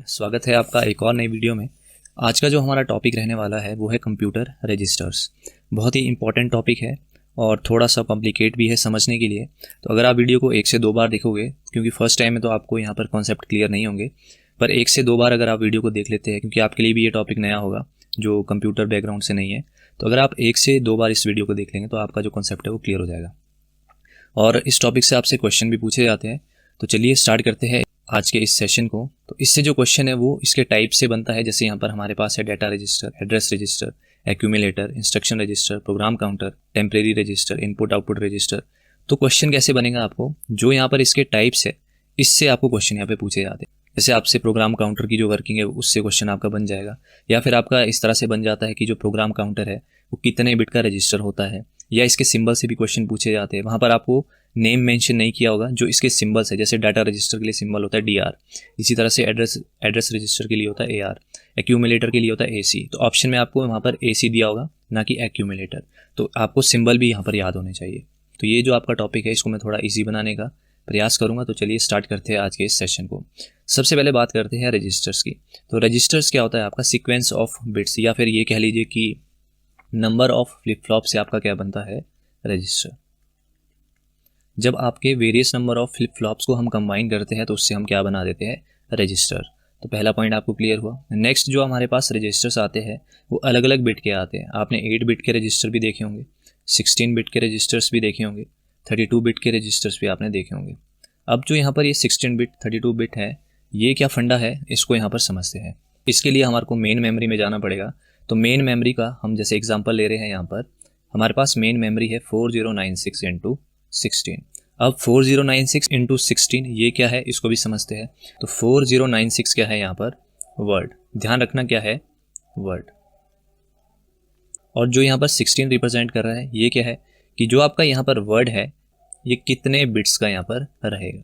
स्वागत है आपका एक और नई वीडियो में। आज का जो हमारा टॉपिक रहने वाला है वो है कंप्यूटर रजिस्टर्स। बहुत ही इंपॉर्टेंट टॉपिक है और थोड़ा सा कॉम्प्लिकेट भी है समझने के लिए। तो अगर आप वीडियो को 1 से 2 बार देखोगे, क्योंकि फर्स्ट टाइम में तो आपको यहाँ पर कॉन्सेप्ट क्लियर नहीं होंगे, पर 1 से 2 बार अगर आप वीडियो को देख लेते हैं, क्योंकि आपके लिए भी ये टॉपिक नया होगा जो कंप्यूटर बैकग्राउंड से नहीं है, तो अगर आप 1 से 2 बार इस वीडियो को देख लेंगे तो आपका जो कॉन्सेप्ट है वो क्लियर हो जाएगा। और इस टॉपिक से आपसे क्वेश्चन भी पूछे जाते हैं। तो चलिए स्टार्ट करते हैं आज के इस सेशन को। तो इससे जो क्वेश्चन है वो इसके टाइप से बनता है। जैसे यहाँ पर हमारे पास है data register, address register, accumulator, instruction register, program counter, temporary register, input output register. तो क्वेश्चन कैसे बनेगा आपको, जो यहाँ पर इसके टाइप्स है इससे आपको क्वेश्चन यहाँ पे पूछे जाते हैं। जैसे आपसे प्रोग्राम काउंटर की जो वर्किंग है उससे क्वेश्चन आपका बन जाएगा, या फिर आपका इस तरह से बन जाता है कि जो प्रोग्राम काउंटर है वो कितने बिट का रजिस्टर होता है, या इसके सिंबल से भी क्वेश्चन पूछे जाते हैं। वहाँ पर आपको नेम मेंशन नहीं किया होगा, जो इसके सिंबल्स है। जैसे डाटा रजिस्टर के लिए सिंबल होता है DR, इसी तरह से एड्रेस रजिस्टर के लिए होता है AR, एक्यूमुलेटर के लिए होता है AC। तो ऑप्शन में आपको वहाँ पर AC दिया होगा, ना कि एक्यूमुलेटर। तो आपको सिंबल भी यहाँ पर याद होने चाहिए। तो ये जो आपका टॉपिक है इसको मैं थोड़ा ईजी बनाने का प्रयास करूँगा। तो चलिए स्टार्ट करते हैं आज के इस सेशन को। सबसे पहले बात करते हैं रजिस्टर्स की। तो रजिस्टर्स क्या होता है, आपका सीक्वेंस ऑफ बिट्स, या फिर ये कह लीजिए कि नंबर ऑफ फ्लिप फ्लॉप से आपका क्या बनता है, रजिस्टर। जब आपके various number of flip flops को हम कंबाइन करते हैं तो उससे हम क्या बना देते हैं, रजिस्टर। तो पहला पॉइंट आपको क्लियर हुआ। नेक्स्ट जो हमारे पास रजिस्टर्स आते हैं वो अलग अलग बिट के आते हैं। आपने 8 बिट के रजिस्टर भी देखे होंगे, 16 बिट के रजिस्टर्स भी देखे होंगे, 32 बिट के रजिस्टर्स भी आपने देखे होंगे। अब जो यहाँ पर ये 16 बिट 32 बिट है, ये क्या फंडा है, इसको यहाँ पर समझते हैं। इसके लिए हमारे को मेन मेमोरी में जाना पड़ेगा। तो मेन मेमोरी का हम जैसे एग्जांपल ले रहे हैं, यहाँ पर हमारे पास मेन मेमोरी है 4096 इंटू 16। अब 4096 इंटू 16 ये क्या है, इसको भी समझते हैं। तो 4096 क्या है, यहाँ पर वर्ड, ध्यान रखना क्या है, वर्ड। और जो यहाँ पर 16 रिप्रेजेंट कर रहा है ये क्या है, कि जो आपका यहाँ पर वर्ड है ये कितने बिट्स का यहाँ पर रहेगा।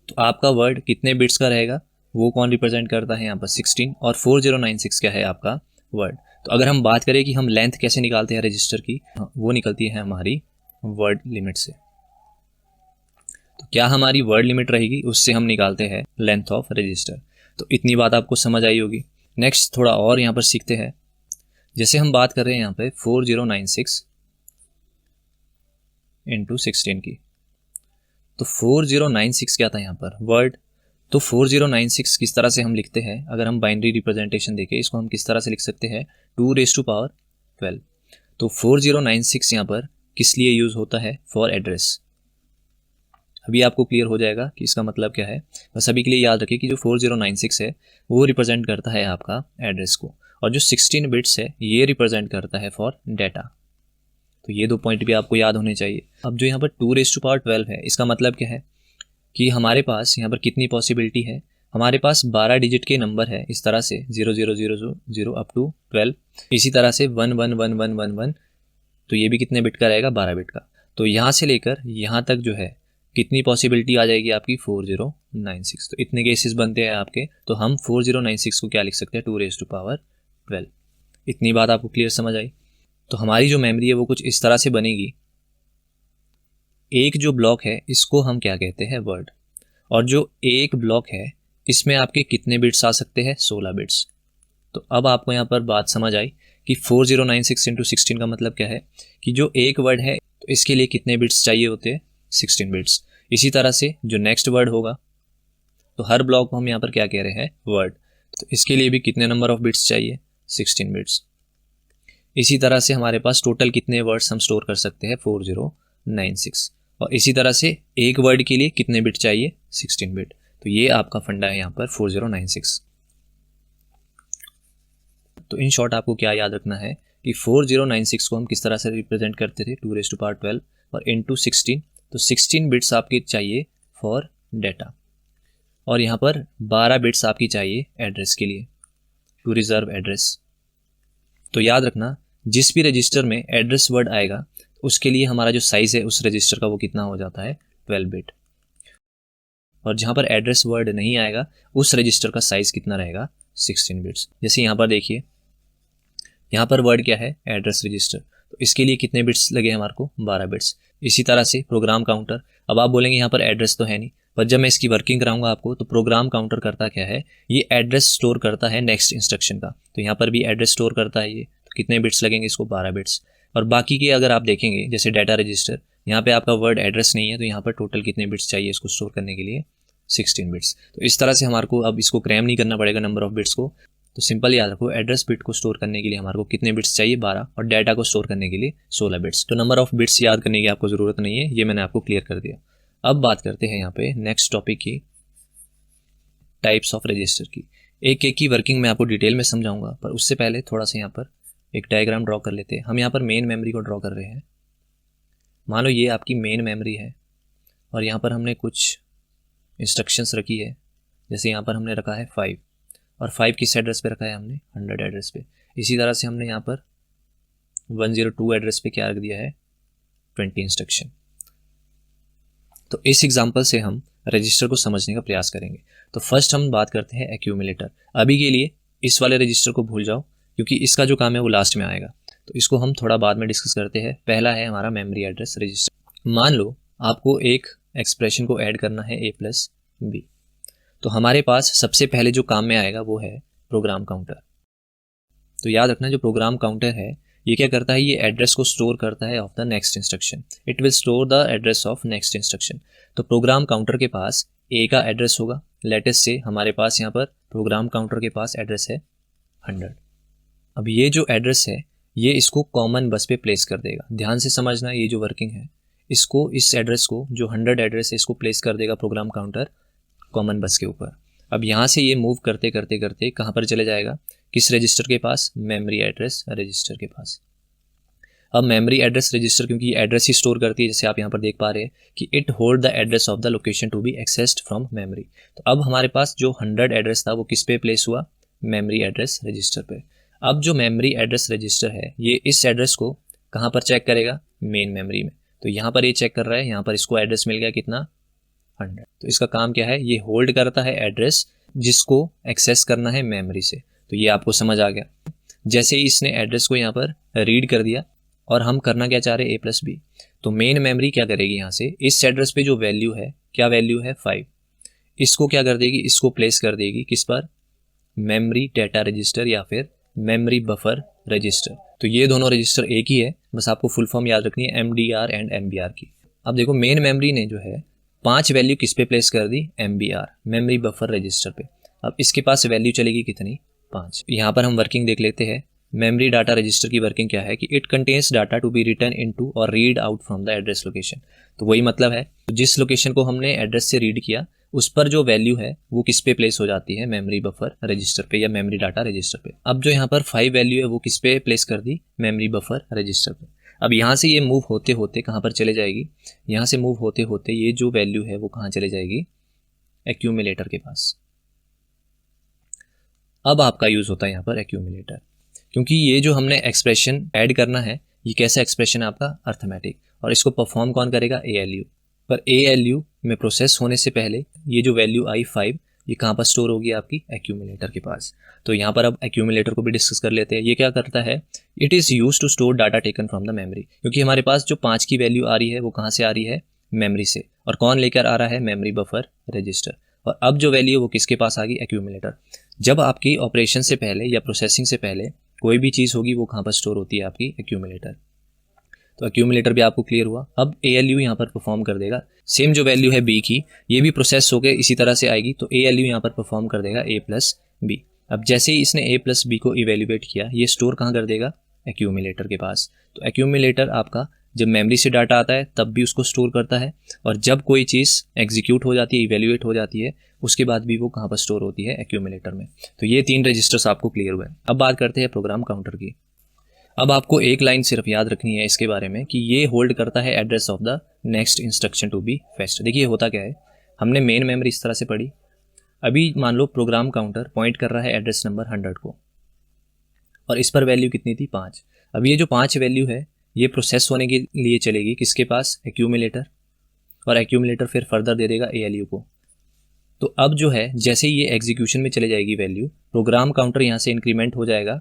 तो आपका वर्ड कितने बिट्स का रहेगा वो कौन रिप्रेजेंट करता है, यहाँ पर 16, और 4096 क्या है आपका वर्ड। तो अगर हम बात करें कि हम लेंथ कैसे निकालते हैं रजिस्टर की, वो निकलती है हमारी वर्ड लिमिट से। तो क्या हमारी वर्ड लिमिट रहेगी, उससे हम निकालते हैं लेंथ ऑफ रजिस्टर। तो इतनी बात आपको समझ आई होगी। नेक्स्ट थोड़ा और यहाँ पर सीखते हैं। जैसे हम बात कर रहे हैं यहाँ पे 4096 इंटू 16 की, तो 4096 क्या था यहाँ पर, वर्ड। तो 4096 किस तरह से हम लिखते हैं, अगर हम बाइनरी रिप्रेजेंटेशन देखें इसको हम किस तरह से लिख सकते हैं, 2⁻12। तो 4096 यहाँ पर किस लिए यूज़ होता है, फॉर एड्रेस। अभी आपको क्लियर हो जाएगा कि इसका मतलब क्या है। बस अभी के लिए याद रखिए कि जो 4096 है वो रिप्रेजेंट करता है आपका एड्रेस को, और जो 16 बिट्स है ये रिप्रेजेंट करता है फॉर डाटा। तो ये 2 पॉइंट भी आपको याद होने चाहिए। अब जो यहाँ पर 2⁻12 है, इसका मतलब क्या है कि हमारे पास यहाँ पर कितनी पॉसिबिलिटी है, हमारे पास 12 डिजिट के नंबर है इस तरह से 0000 अप टू 12, इसी तरह से 111111, तो ये भी कितने बिट का रहेगा, 12 बिट का। तो यहाँ से लेकर यहाँ तक जो है कितनी पॉसिबिलिटी आ जाएगी आपकी, 4096। तो इतने केसेस बनते हैं आपके। तो हम 4096 को क्या लिख सकते हैं, 2⁻12। इतनी बात आपको क्लियर समझ आई। तो हमारी जो मेमोरी है वो कुछ इस तरह से बनेगी। एक जो ब्लॉक है इसको हम क्या कहते हैं, वर्ड। और जो एक ब्लॉक है इसमें आपके कितने बिट्स आ सकते हैं, 16 बिट्स। तो अब आपको यहाँ पर बात समझ आई कि 4096 इंटू 16 का मतलब क्या है, कि जो एक वर्ड है तो इसके लिए कितने बिट्स चाहिए होते हैं, 16 बिट्स। इसी तरह से जो नेक्स्ट वर्ड होगा, तो हर ब्लॉक को हम यहाँ पर क्या कह रहे हैं, वर्ड। तो इसके लिए भी कितने नंबर ऑफ बिट्स चाहिए, 16 बिट्स। इसी तरह से हमारे पास टोटल कितने वर्ड्स हम स्टोर कर सकते हैं, 4096। और इसी तरह से एक वर्ड के लिए कितने बिट चाहिए, 16 बिट। तो ये आपका फंडा है यहाँ पर 4096। तो इन शॉर्ट आपको क्या याद रखना है कि 4096 को हम किस तरह से रिप्रेजेंट करते थे, 2⁻12 और इंटू 16। तो 16 बिट्स आपके चाहिए फॉर डाटा, और यहाँ पर 12 बिट्स आपकी चाहिए एड्रेस के लिए, टू रिजर्व एड्रेस। तो याद रखना जिस भी रजिस्टर में एड्रेस वर्ड आएगा उसके लिए हमारा जो साइज़ है उस रजिस्टर का वो कितना हो जाता है, 12 बिट। और जहाँ पर एड्रेस वर्ड नहीं आएगा उस रजिस्टर का साइज़ कितना रहेगा, 16 बिट्स। जैसे यहाँ पर देखिए, यहाँ पर वर्ड क्या है, एड्रेस रजिस्टर। तो इसके लिए कितने बिट्स लगे हमारे को, 12 बिट्स। इसी तरह से प्रोग्राम काउंटर। अब आप बोलेंगे यहाँ पर एड्रेस तो है नहीं, पर जब मैं इसकी वर्किंग कराऊंगा आपको, तो प्रोग्राम काउंटर करता क्या है, ये एड्रेस स्टोर करता है नेक्स्ट इंस्ट्रक्शन का। तो यहाँ पर भी एड्रेस स्टोर करता है ये, तो कितने बिट्स लगेंगे इसको, 12 बिट्स। और बाकी के अगर आप देखेंगे जैसे डाटा रजिस्टर, यहाँ पे आपका वर्ड एड्रेस नहीं है, तो यहाँ पर टोटल कितने बिट्स चाहिए इसको स्टोर करने के लिए, 16 बिट्स। तो इस तरह से हमारे को अब इसको क्रैम नहीं करना पड़ेगा नंबर ऑफ बिट्स को। तो सिंपल याद रखो, एड्रेस बिट को स्टोर करने के लिए हमारे को कितने बिट्स चाहिए, 12, और डाटा को स्टोर करने के लिए 16 बिट्स। तो नंबर ऑफ बिट्स याद करने की आपको ज़रूरत नहीं है, ये मैंने आपको क्लियर कर दिया। अब बात करते हैं यहाँ पे नेक्स्ट टॉपिक की, टाइप्स ऑफ रजिस्टर की। एक एक की वर्किंग मैं आपको डिटेल में समझाऊंगा, पर उससे पहले थोड़ा सा यहाँ पर एक डायग्राम ड्रॉ कर लेते हैं। हम यहाँ पर मेन मेमोरी को ड्रॉ कर रहे हैं। मान लो ये आपकी मेन मेमोरी है, और यहाँ पर हमने कुछ इंस्ट्रक्शंस रखी है। जैसे यहाँ पर हमने रखा है 5, और 5 किस एड्रेस पे रखा है हमने, 100 एड्रेस पे। इसी तरह से हमने यहाँ पर 102 एड्रेस पे क्या रख दिया है, 20 इंस्ट्रक्शन। तो इस एग्जांपल से हम रजिस्टर को समझने का प्रयास करेंगे। तो फर्स्ट हम बात करते हैं एक्यूमुलेटर। अभी के लिए इस वाले रजिस्टर को भूल जाओ, क्योंकि इसका जो काम है वो लास्ट में आएगा, तो इसको हम थोड़ा बाद में डिस्कस करते हैं। पहला है हमारा मेमोरी एड्रेस रजिस्टर। मान लो आपको एक एक्सप्रेशन को ऐड करना है a+b, तो हमारे पास सबसे पहले जो काम में आएगा वो है प्रोग्राम काउंटर। तो याद रखना, जो प्रोग्राम काउंटर है ये क्या करता है, ये एड्रेस को स्टोर करता है of the next instruction. It will store the address of next instruction. तो प्रोग्राम काउंटर के पास ए का एड्रेस होगा। लेटेस्ट से हमारे पास यहाँ पर प्रोग्राम काउंटर के पास एड्रेस है 100। अब ये जो एड्रेस है ये इसको कॉमन बस पे प्लेस कर देगा। ध्यान से समझना, ये जो वर्किंग है इसको, इस एड्रेस को जो 100 एड्रेस है इसको प्लेस कर देगा प्रोग्राम काउंटर कॉमन बस के ऊपर। अब यहाँ से ये मूव करते करते करते कहाँ पर चले जाएगा, किस रजिस्टर के पास, मेमोरी एड्रेस रजिस्टर के पास। अब मेमोरी एड्रेस रजिस्टर क्योंकि ये एड्रेस ही स्टोर करती है, जैसे आप यहाँ पर देख पा रहे हैं कि it hold the address of the location to be accessed from memory. तो अब हमारे पास जो 100 एड्रेस था वो किस पे प्लेस हुआ, मेमोरी एड्रेस रजिस्टर पे। अब जो मेमोरी एड्रेस रजिस्टर है ये इस एड्रेस को कहाँ पर चेक करेगा, मेन मेमोरी में। तो यहाँ पर ये चेक कर रहा है, यहाँ पर इसको एड्रेस मिल गया कितना, 100। तो इसका काम क्या है, ये होल्ड करता है एड्रेस जिसको एक्सेस करना है मेमोरी से। तो ये आपको समझ आ गया। जैसे ही इसने एड्रेस को यहाँ पर रीड कर दिया, और हम करना क्या चाह रहे हैं, a+b, तो मेन मेमोरी क्या करेगी, यहाँ से इस एड्रेस पे जो वैल्यू है, क्या वैल्यू है 5, इसको क्या कर देगी, इसको प्लेस कर देगी किस पर, मेमोरी डाटा रजिस्टर या फिर मेमोरी बफर रजिस्टर। तो ये दोनों रजिस्टर एक ही है, बस आपको फुल फॉर्म याद रखनी है MDR एंड MBR की। अब देखो मेन मेमोरी ने जो है 5 वैल्यू किस पे प्लेस कर दी, MBR मेमोरी बफर रजिस्टर पे। अब इसके पास वैल्यू चलेगी कितनी, 5। यहाँ पर हम वर्किंग देख लेते हैं। मेमोरी डाटा रजिस्टर की वर्किंग क्या है कि it contains data to be return into और read out from the address location. तो वही मतलब है, जिस लोकेशन को हमने एड्रेस से रीड किया उस पर जो वैल्यू है वो किस पे प्लेस हो जाती है, मेमोरी बफर रजिस्टर पे या मेमोरी डाटा रजिस्टर पे। अब जो यहाँ पर 5 वैल्यू है वो किस पे प्लेस कर दी, मेमोरी बफर रजिस्टर पे। अब यहाँ से ये मूव होते होते कहाँ पर चले जाएगी, यहाँ से मूव होते होते ये जो वैल्यू है वो कहाँ चले जाएगी, एक्यूमुलेटर के पास। अब आपका यूज होता है यहाँ पर एक्यूमुलेटर, क्योंकि ये जो हमने एक्सप्रेशन ऐड करना है ये कैसा एक्सप्रेशन है आपका, अर्थमेटिक, और इसको परफॉर्म कौन करेगा, ALU। पर ALU में प्रोसेस होने से पहले ये जो वैल्यू आई 5 ये कहाँ पर स्टोर होगी, आपकी एक्यूमुलेटर के पास। तो यहाँ पर अब एक्यूमुलेटर को भी डिस्कस कर लेते हैं। ये क्या करता है, it is use to store data taken from the memory. क्योंकि हमारे पास जो 5 की वैल्यू आ रही है वो कहाँ से आ रही है, मेमोरी से, और कौन लेकर आ रहा है, मेमोरी बफर रजिस्टर। और अब जो वैल्यू है वो किसके पास आ गई, एक्यूमुलेटर। जब आपकी ऑपरेशन से पहले या प्रोसेसिंग से पहले कोई भी चीज़ होगी वो कहाँ पर स्टोर होती है, आपकी एक्यूमुलेटर। तो एक्यूमुलेटर भी आपको क्लियर हुआ। अब ALU यहाँ पर परफॉर्म कर देगा, सेम जो वैल्यू है B की ये भी प्रोसेस होकर इसी तरह से आएगी, तो ALU यहाँ पर परफॉर्म कर देगा A+B। अब जैसे ही इसने A+B को इवेल्युएट किया, ये स्टोर कहाँ कर देगा, एक्यूमुलेटर के पास। तो एक्यूमुलेटर आपका जब मेमोरी से डाटा आता है तब भी उसको स्टोर करता है, और जब कोई चीज़ एग्जीक्यूट हो जाती है, इवेल्युएट हो जाती है, उसके बाद भी वो कहाँ पर स्टोर होती है, एक्यूमुलेटर में। तो ये 3 रजिस्टर्स आपको क्लियर हुए। अब बात करते हैं प्रोग्राम काउंटर की। अब आपको एक लाइन सिर्फ याद रखनी है इसके बारे में कि ये होल्ड करता है address of the next instruction to be fetched. देखिए होता क्या है, हमने मेन मेमोरी इस तरह से पढ़ी। अभी मान लो प्रोग्राम काउंटर पॉइंट कर रहा है एड्रेस नंबर 100 को, और इस पर वैल्यू कितनी थी, 5। अब ये जो 5 वैल्यू है ये प्रोसेस होने के लिए चलेगी किसके पास, एक्यूमुलेटर, और एक्यूमुलेटर फिर फर्दर दे देगा ALU को। तो अब जो है जैसे ही ये एग्जीक्यूशन में चले जाएगी वैल्यू, प्रोग्राम काउंटर यहाँ से इंक्रीमेंट हो जाएगा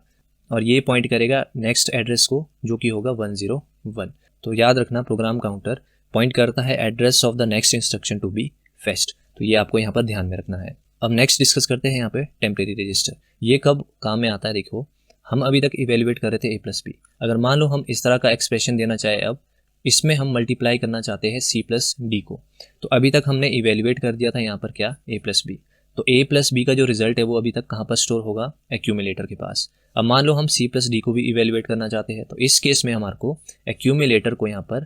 और ये पॉइंट करेगा नेक्स्ट एड्रेस को जो कि होगा 101। तो याद रखना प्रोग्राम काउंटर पॉइंट करता है address of the next instruction to be fetched. तो ये आपको यहाँ पर ध्यान में रखना है। अब नेक्स्ट डिस्कस करते हैं यहाँ पे टेम्परेरी रजिस्टर। ये कब काम में आता है? देखो, हम अभी तक इवेल्युएट कर रहे थे a+b। अगर मान लो हम इस तरह का एक्सप्रेशन देना चाहे, अब इसमें हम मल्टीप्लाई करना चाहते हैं c+d को, तो अभी तक हमने इवेल्युएट कर दिया था यहाँ पर क्या, a+b। तो a+b का जो रिजल्ट है वो अभी तक कहाँ पर स्टोर होगा? एक्यूमुलेटर के पास। अब मान लो हम c+d को भी इवेल्युएट करना चाहते हैं, तो इस केस में हमारे को एक्यूमुलेटर को यहाँ पर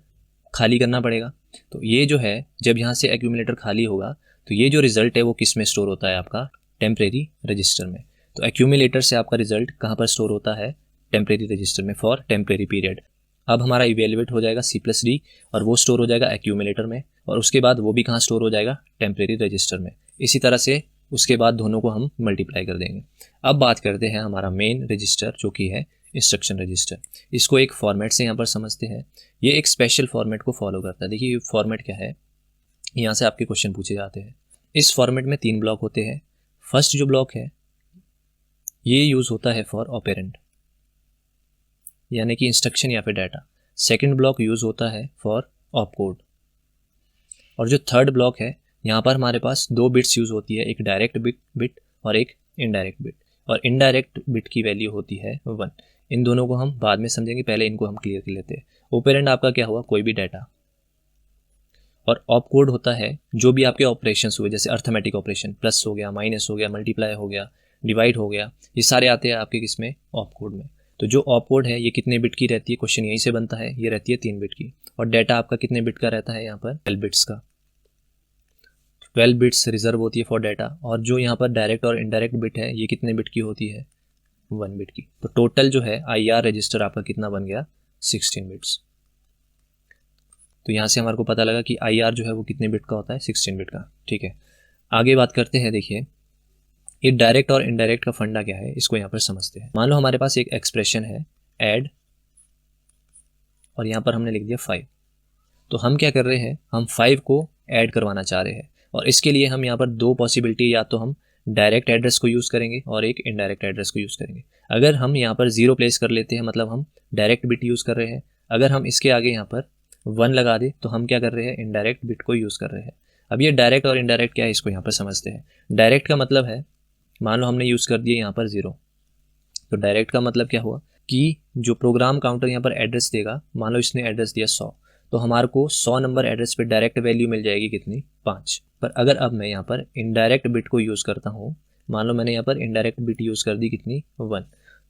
खाली करना पड़ेगा। तो ये जो है, जब यहाँ से एक्यूमुलेटर खाली होगा तो ये जो रिजल्ट है वो किस में स्टोर होता है? आपका टेम्परेरी रजिस्टर में। तो एक्यूमुलेटर से आपका रिजल्ट कहाँ पर स्टोर होता है? टेम्परेरी रजिस्टर में फॉर टेम्परेरी पीरियड। अब हमारा इवेल्युएट हो जाएगा c+d और वो स्टोर हो जाएगा एक्यूमुलेटर में, और उसके बाद वो भी कहाँ स्टोर हो जाएगा? टेम्परेरी रजिस्टर में। इसी तरह से उसके बाद दोनों को हम मल्टीप्लाई कर देंगे। अब बात करते हैं हमारा मेन रजिस्टर जो कि है इंस्ट्रक्शन रजिस्टर। इसको एक फॉर्मेट से यहाँ पर समझते हैं। ये एक स्पेशल फॉर्मेट को फॉलो करता है। देखिए ये फॉर्मेट क्या है, यहाँ से आपके क्वेश्चन पूछे जाते हैं। इस फॉर्मेट में 3 ब्लॉक होते हैं। फर्स्ट जो ब्लॉक है ये यूज़ होता है फॉर ऑपेरेंट, यानी कि इंस्ट्रक्शन या फिर डाटा। सेकंड ब्लॉक यूज़ होता है फॉर ऑपकोड, और जो थर्ड ब्लॉक है यहाँ पर हमारे पास 2 बिट्स यूज़ होती है, एक डायरेक्ट बिट और एक इनडायरेक्ट बिट, और इनडायरेक्ट बिट की वैल्यू होती है 1। इन दोनों को हम बाद में समझेंगे, पहले इनको हम क्लियर कर लेते हैं। ऑपेरेंट आपका क्या हुआ? कोई भी डाटा, और ऑपकोड होता है जो भी आपके ऑपरेशंस हुए, जैसे अर्थमेटिक ऑपरेशन, प्लस हो गया, माइनस हो गया, मल्टीप्लाई हो गया, डिवाइड हो गया, ये सारे आते हैं आपके किसमें? ऑपकोड में। तो जो ऑपकोड है ये कितने बिट की रहती है? क्वेश्चन यहीं से बनता है, ये रहती है 3 बिट की। और डाटा आपका कितने बिट का रहता है? यहाँ पर 12 बिट्स का। 12 बिट्स रिजर्व होती है फॉर डाटा, और जो यहाँ पर डायरेक्ट और इनडायरेक्ट बिट है ये कितने बिट की होती है? 1 बिट की। तो टोटल जो है IR रजिस्टर आपका कितना बन गया? 16 बिट्स। तो यहाँ से हमारे को पता लगा कि IR जो है वो कितने बिट का होता है? 16 बिट का। ठीक है, आगे बात करते हैं। देखिए ये डायरेक्ट और इनडायरेक्ट का फंडा क्या है, इसको यहाँ पर समझते हैं। मान लो हमारे पास एक एक्सप्रेशन है ऐड, और यहाँ पर हमने लिख दिया 5। तो हम क्या कर रहे हैं? हम 5 को ऐड करवाना चाह रहे हैं, और इसके लिए हम यहाँ पर 2 पॉसिबिलिटी, या तो हम डायरेक्ट एड्रेस को यूज़ करेंगे और एक इनडायरेक्ट एड्रेस को यूज़ करेंगे। अगर हम यहाँ पर 0 प्लेस कर लेते हैं, मतलब हम डायरेक्ट बिट यूज़ कर रहे हैं। अगर हम इसके आगे यहाँ पर 1 लगा दें तो हम क्या कर रहे हैं? इनडायरेक्ट बिट को यूज़ कर रहे हैं। अब ये डायरेक्ट और इनडायरेक्ट क्या है, इसको यहाँ पर समझते हैं। डायरेक्ट का मतलब है, मान लो हमने यूज़ कर दिया यहाँ पर 0, तो डायरेक्ट का मतलब क्या हुआ कि जो प्रोग्राम काउंटर यहाँ पर एड्रेस देगा, मान लो इसने एड्रेस दिया 100, तो हमारे को 100 नंबर एड्रेस पे डायरेक्ट वैल्यू मिल जाएगी कितनी? 5। पर अगर अब मैं यहाँ पर इनडायरेक्ट बिट को यूज़ करता हूँ, मान लो मैंने यहाँ पर इनडायरेक्ट बिट यूज़ कर दी कितनी? 1।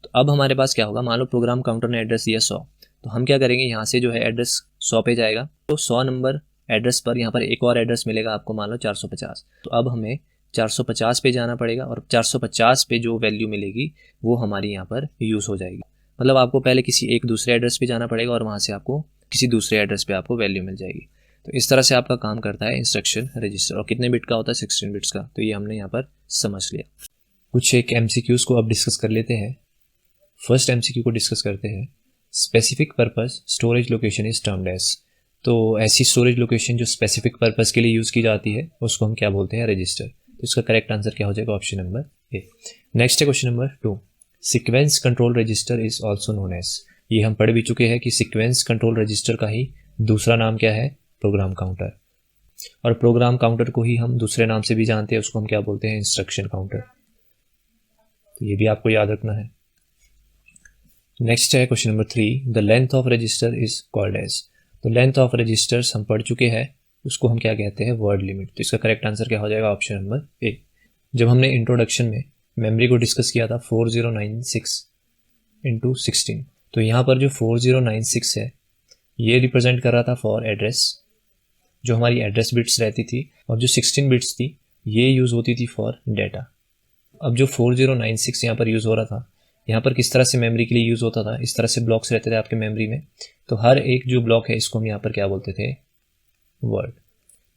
तो अब हमारे पास क्या होगा? मान लो प्रोग्राम काउंटर ने एड्रेस दिया 100, तो हम क्या करेंगे? यहाँ से जो है एड्रेस 100 पे जाएगा, तो 100 नंबर एड्रेस पर यहाँ पर एक और एड्रेस मिलेगा आपको, मान लो 450। तो अब हमें 450 पे जाना पड़ेगा, और 450 पे जो वैल्यू मिलेगी वो हमारी यहाँ पर यूज़ हो जाएगी। मतलब आपको पहले किसी एक दूसरे एड्रेस पे जाना पड़ेगा, और वहाँ से आपको किसी दूसरे एड्रेस पे आपको वैल्यू मिल जाएगी। तो इस तरह से आपका काम करता है इंस्ट्रक्शन रजिस्टर। और कितने बिट का होता है? 16 बिट्स का। तो ये हमने यहाँ पर समझ लिया। कुछ एक MCQs को अब डिस्कस कर लेते हैं। फर्स्ट MCQ को डिस्कस करते हैं। Specific purpose storage location is termed as. तो ऐसी स्टोरेज लोकेशन जो स्पेसिफिक पर्पस के लिए यूज़ की जाती है उसको हम क्या बोलते हैं? रजिस्टर। तो इसका करेक्ट आंसर क्या हो जाएगा? Option number A. नेक्स्ट है question number 2। Sequence control register is also known as. ये हम पढ़ भी चुके हैं कि सीक्वेंस कंट्रोल रजिस्टर का ही दूसरा नाम क्या है? Program counter. और प्रोग्राम काउंटर को ही हम दूसरे नाम से भी जानते हैं, उसको हम क्या बोलते हैं? Instruction counter. तो ये भी आपको याद रखना है। नेक्स्ट है question number 3। The length of register is called as. तो लेंथ ऑफ रजिस्टर्स हम पढ़ चुके हैं, उसको हम क्या कहते हैं? Word limit. तो इसका करेक्ट आंसर क्या हो जाएगा? Option number A. जब हमने इंट्रोडक्शन में मेमोरी को डिस्कस किया था 4096 इंटू 16, तो यहाँ पर जो 4096 है ये रिप्रेजेंट कर रहा था फॉर एड्रेस, जो हमारी एड्रेस बिट्स रहती थी, और जो 16 बिट्स थी ये यूज़ होती थी फॉर डाटा। अब जो 4096 यहाँ पर यूज़ हो रहा था, यहाँ पर किस तरह से मेमोरी के लिए यूज़ होता था? इस तरह से ब्लॉक्स रहते थे आपके मेमोरी में, तो हर एक जो ब्लॉक है इसको हम यहाँ पर क्या बोलते थे? वर्ड।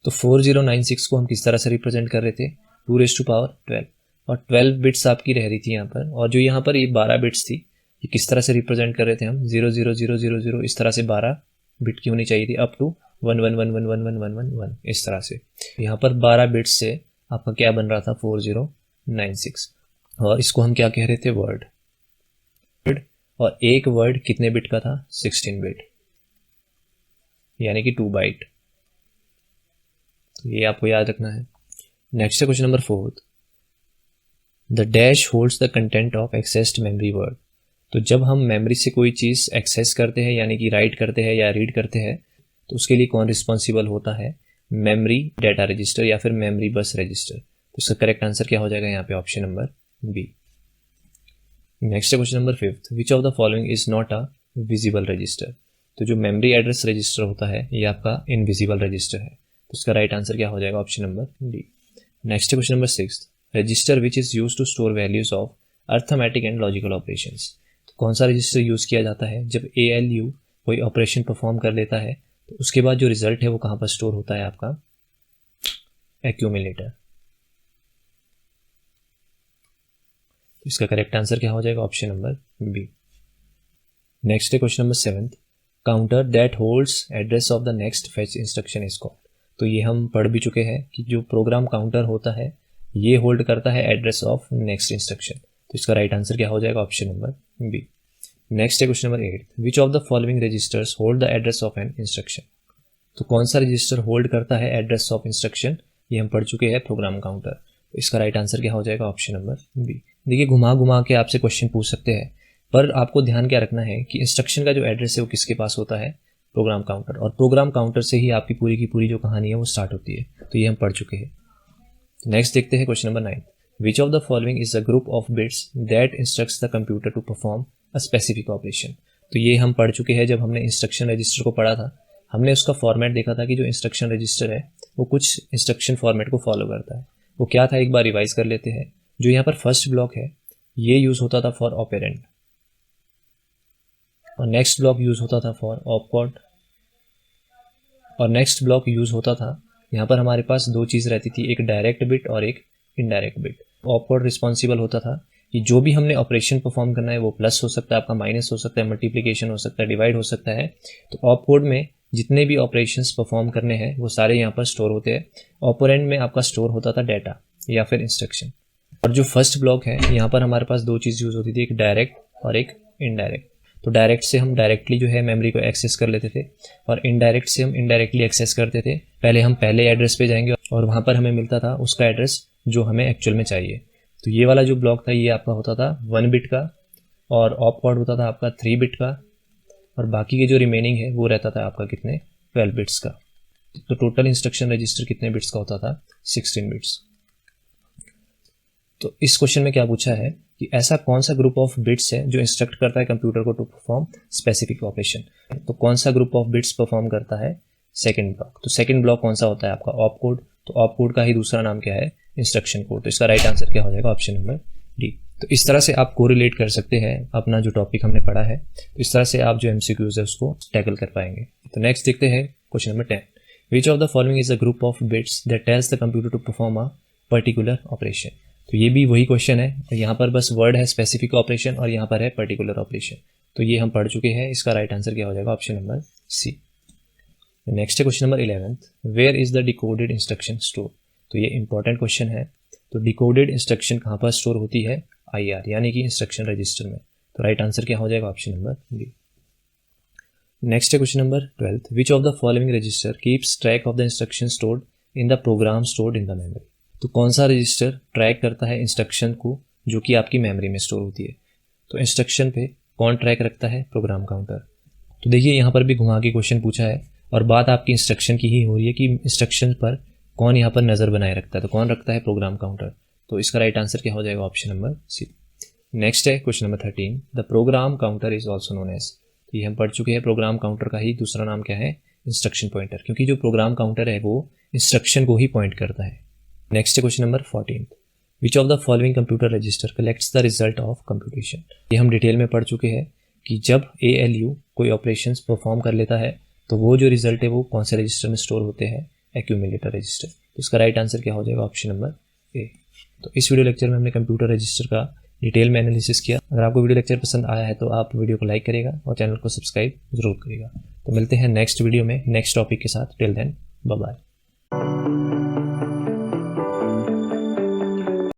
तो 4096 को हम किस तरह से रिप्रेजेंट कर रहे थे? 2⁻12, और 12 बिट्स आपकी रह रही थी यहाँ पर, और जो यहाँ पर ये 12 बिट्स थी ये किस तरह से रिप्रेजेंट कर रहे थे हम? 00000, इस तरह से 12 बिट की होनी चाहिए थी, अप टू 11111111 इस तरह से। यहाँ पर 12 बिट्स से आपका क्या बन रहा था? 4096, और इसको हम क्या कह रहे थे? वर्ड। और एक वर्ड कितने बिट का था? 16 बिट, यानी कि 2 बाइट। तो ये आपको याद रखना है। नेक्स्ट है question number 4, the dash holds the content of accessed memory word. तो जब हम मेमोरी से कोई चीज़ एक्सेस करते हैं यानी कि राइट करते हैं या रीड करते हैं तो उसके लिए कौन रिस्पॉन्सिबल होता है? मेमोरी डेटा रजिस्टर या फिर मेमोरी बस रजिस्टर। तो इसका करेक्ट आंसर क्या हो जाएगा यहाँ पे? Option number B. नेक्स्ट है question number 5, which of the following is not a visible register. तो जो मेमोरी एड्रेस रजिस्टर होता है ये आपका इनविजिबल रजिस्टर है। तो इसका राइट आंसर क्या हो जाएगा? Option number D. नेक्स्ट है question number 6, register which is use to store values of arithmetic and logical operations. तो कौन सा रजिस्टर यूज किया जाता है जब ALU कोई ऑपरेशन परफॉर्म कर लेता है तो उसके बाद जो रिजल्ट है वो कहाँ पर स्टोर होता है? आपका एक्यूमुलेटर। इसका करेक्ट आंसर क्या हो जाएगा? Option number B. नेक्स्ट है question number 7, counter that holds address of the next fetch instruction is called. तो ये हम पढ़ भी चुके हैं कि जो प्रोग्राम काउंटर होता है ये होल्ड करता है एड्रेस ऑफ नेक्स्ट इंस्ट्रक्शन। तो इसका राइट आंसर क्या हो जाएगा? Option number B. नेक्स्ट है question number 8, which of the following registers hold the address of an instruction. तो कौन सा रजिस्टर होल्ड करता है एड्रेस ऑफ इंस्ट्रक्शन? ये हम पढ़ चुके हैं, प्रोग्राम काउंटर। तो इसका राइट आंसर क्या हो जाएगा? Option number B. देखिए घुमा घुमा के आपसे क्वेश्चन पूछ सकते हैं, पर आपको ध्यान क्या रखना है कि इंस्ट्रक्शन का जो एड्रेस है वो किसके पास होता है? Program counter. और प्रोग्राम काउंटर से ही आपकी पूरी की पूरी जो कहानी है वो स्टार्ट होती है। तो ये हम पढ़ चुके हैं। नेक्स्ट देखते हैं question number 9, which of the following is a group of bits that instructs the computer to perform a specific operation. तो ये हम पढ़ चुके हैं जब हमने इंस्ट्रक्शन रजिस्टर को पढ़ा था। हमने उसका फॉर्मेट देखा था कि जो इंस्ट्रक्शन रजिस्टर है वो कुछ इंस्ट्रक्शन फॉर्मेट को फॉलो करता है। वो क्या था, एक बार रिवाइज कर लेते हैं। जो यहाँ पर फर्स्ट ब्लॉक है ये यूज होता था फॉर ऑपरेंड, और नेक्स्ट ब्लॉक यूज होता था फॉर ऑपकोड, और नेक्स्ट ब्लॉक यूज होता था, यहाँ पर हमारे पास दो चीज़ रहती थी, एक डायरेक्ट बिट और एक इनडायरेक्ट बिट। ऑपकोड रिस्पॉन्सिबल होता था कि जो भी हमने ऑपरेशन परफॉर्म करना है वो प्लस हो सकता है, आपका माइनस हो सकता है, मल्टीप्लिकेशन हो सकता है, डिवाइड हो सकता है। तो ऑपकोड में जितने भी ऑपरेशंस परफॉर्म करने हैं वो सारे यहाँ पर स्टोर होते हैं। ऑपरेंड में आपका स्टोर होता था डाटा या फिर इंस्ट्रक्शन। और जो फर्स्ट ब्लॉक है यहाँ पर हमारे पास दो चीज़ यूज होती थी, एक डायरेक्ट और एक इनडायरेक्ट। तो डायरेक्ट से हम डायरेक्टली जो है मेमोरी को एक्सेस कर लेते थे और इनडायरेक्ट से हम इनडायरेक्टली एक्सेस करते थे। पहले हम पहले एड्रेस पे जाएंगे और वहाँ पर हमें मिलता था उसका एड्रेस जो हमें एक्चुअल में चाहिए। तो ये वाला जो ब्लॉक था ये आपका होता था 1 बिट का, और ऑपकोड होता था आपका 3 बिट का, और बाकी के जो रिमेनिंग है वो रहता था आपका कितने? 12 बिट्स का। तो टोटल इंस्ट्रक्शन रजिस्टर कितने बिट्स का होता था? 16 बिट्स। तो इस क्वेश्चन में क्या पूछा है कि ऐसा कौन सा ग्रुप ऑफ बिट्स है जो इंस्ट्रक्ट करता है कंप्यूटर को टू परफॉर्म स्पेसिफिक ऑपरेशन। तो कौन सा ग्रुप ऑफ बिट्स परफॉर्म करता है? Second block. तो सेकंड ब्लॉक कौन सा होता है? आपका ऑपकोड। तो ऑपकोड का ही दूसरा नाम क्या है? Instruction code. तो इसका राइट आंसर क्या हो जाएगा? Option number D. तो इस तरह से आप कोरिलेट कर सकते हैं अपना जो टॉपिक हमने पढ़ा है। तो इस तरह से आप जो MCQs है उसको टैकल कर पाएंगे। तो नेक्स्ट देखते हैं question number 10, which of the following is a group of bits that tells the computer to perform a particular operation. तो ये भी वही क्वेश्चन है, यहाँ पर बस वर्ड है स्पेसिफिक ऑपरेशन और यहाँ पर है पर्टिकुलर ऑपरेशन। तो ये हम पढ़ चुके हैं। इसका राइट आंसर क्या हो जाएगा? Option number C. नेक्स्ट है question number 11, where is the decoded instruction stored. तो ये इंपॉर्टेंट क्वेश्चन है। तो डिकोडेड इंस्ट्रक्शन कहाँ पर स्टोर होती है? IR यानी कि इंस्ट्रक्शन रजिस्टर में। तो राइट आंसर क्या हो जाएगा? Option number B. नेक्स्ट है question number 12, which of the following register keeps track of the instruction stored in the program stored in the memory. तो कौन सा रजिस्टर ट्रैक करता है इंस्ट्रक्शन को जो कि आपकी मेमोरी में स्टोर होती है? तो इंस्ट्रक्शन पे कौन ट्रैक रखता है? Program counter. तो देखिए यहाँ पर भी घुमा के क्वेश्चन पूछा है और बात आपकी इंस्ट्रक्शन की ही हो रही है कि इंस्ट्रक्शन पर कौन यहाँ पर नज़र बनाए रखता है। तो कौन रखता है? Program counter. तो इसका राइट आंसर क्या हो जाएगा? Option number C. नेक्स्ट है question number 13, the program counter is also known as. तो ये हम पढ़ चुके हैं, प्रोग्राम काउंटर का ही दूसरा नाम क्या है? इंस्ट्रक्शन पॉइंटर, क्योंकि जो प्रोग्राम काउंटर है वो इंस्ट्रक्शन को ही पॉइंट करता है। नेक्स्ट है question number 14, which of the following computer register collects the result of computation. ये हम डिटेल में पढ़ चुके हैं कि जब ALU कोई ऑपरेशंस परफॉर्म कर लेता है तो वो जो रिजल्ट है वो कौन से रजिस्टर में स्टोर होते हैं? Accumulator register. तो इसका राइट आंसर क्या हो जाएगा? ऑप्शन नंबर ए। तो इस वीडियो लेक्चर में हमने कंप्यूटर रजिस्टर का डिटेल में एनालिसिस किया। अगर आपको वीडियो लेक्चर पसंद आया है तो आप वीडियो को लाइक करेगा और चैनल को सब्सक्राइब जरूर करेगा। तो मिलते हैं नेक्स्ट वीडियो में नेक्स्ट टॉपिक के साथ। Till then bye bye.